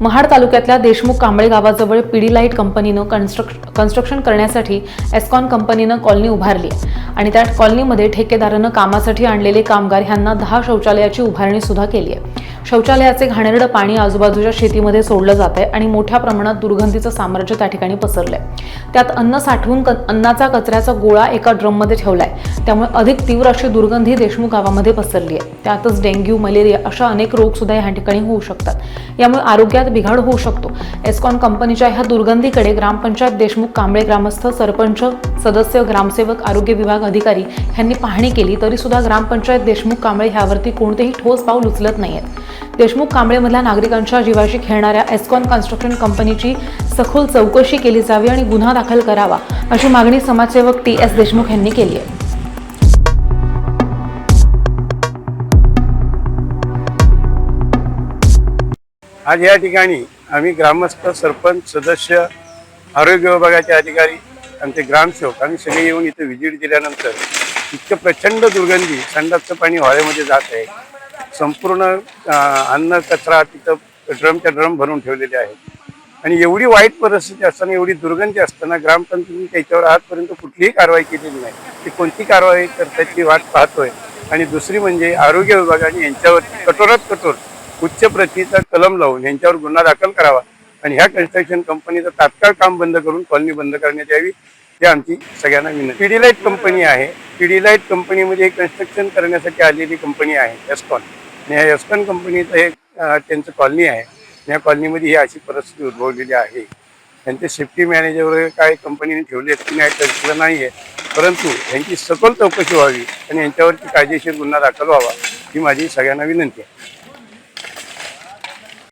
महाड तालुक्यातल्या देशमुख कांबळे गावाजवळ पिडीलाइट कंपनीनं कन्स्ट्रक्शन करण्यासाठी एस्कॉन कंपनीनं कॉलनी उभारली आणि त्या कॉलनीमध्ये ठेकेदारानं कामासाठी आणलेले कामगार यांना 10 शौचालयाची उभारणी सुद्धा केली आहे। शौचालयाचे घाणेरडं पाणी आजूबाजूच्या शेतीमध्ये सोडलं जात आहे आणि मोठ्या प्रमाणात दुर्गंधीचं साम्राज्य त्या ठिकाणी पसरलंय। त्यात अन्न साठवून अन्नाचा कचऱ्याचा गोळा एका ड्रममध्ये ठेवलाय, त्यामुळे अधिक तीव्र अशी दुर्गंधी देशमुख गावामध्ये पसरली आहे। त्यातच डेंग्यू, मलेरिया अशा अनेक रोग सुद्धा या ठिकाणी होऊ शकतात। यामुळे आरोग्यात बिघाड होऊ शकतो। एस्कॉन कंपनीच्या ह्या दुर्गंधीकडे ग्रामपंचायत देशमुख कांबळे ग्रामस्थ, सरपंच, सदस्य, ग्रामसेवक, आरोग्य विभाग अधिकारी यांनी पाहणी केली, तरी सुद्धा ग्रामपंचायत देशमुख कांबळे ह्यावरती कोणतेही ठोस पाऊल उचलत नाहीयेत। देशमुख कांबळेमधल्या नागरिकांच्या जीवाशी खेळणाऱ्या एस्कॉन कन्स्ट्रक्शन कंपनीची सखोल चौकशी केली जावी आणि गुन्हा दाखल करावा, अशी मागणी समाजसेवक TS देशमुख यांनी केली आहे। आज या ठिकाणी आम्ही ग्रामस्थ, सरपंच, सदस्य, आरोग्य विभागाचे अधिकारी, आमचे ग्रामसेवक आम्ही सगळे येऊन इथे व्हिजिट दिल्यानंतर इतकं प्रचंड दुर्गंधी, संडासचं पाणी वाळ्यामध्ये जात आहे। संपूर्ण अन्न कचरा तिथं ड्रमच्या ड्रम भरून ठेवलेले आहेत आणि एवढी वाईट परिस्थिती असताना, एवढी दुर्गंधी असताना ग्रामपंचायतीने त्याच्यावर आजपर्यंत कुठलीही कारवाई केलेली नाही। ती कोणती कारवाई करतात ती वाट पाहतोय। आणि दुसरी म्हणजे आरोग्य विभागाने यांच्यावर कठोरात कठोर उच्च प्रतीचा कलम लावून यांच्यावर गुन्हा दाखल करावा आणि ह्या कन्स्ट्रक्शन कंपनीचं तात्काळ काम बंद करून कॉलनी बंद करण्यात यावी, ही आमची सगळ्यांना विनंती। पिडीलाइट कंपनी आहे। पिडीलाइट कंपनीमध्ये कन्स्ट्रक्शन करण्यासाठी आलेली कंपनी आहे एस्कॉन, आणि ह्या एस्कॉन कंपनीचं हे त्यांचं कॉलनी आहे। या कॉलनीमध्ये ही अशी परिस्थिती उद्भवलेली आहे। त्यांचे सेफ्टी मॅनेजर वगैरे काय कंपनीने ठेवले आहेत की नाही त्याचं नाही आहे, परंतु यांची सखोल चौकशी व्हावी आणि यांच्यावरती कायदेशीर गुन्हा दाखल व्हावा, ही माझी सगळ्यांना विनंती आहे।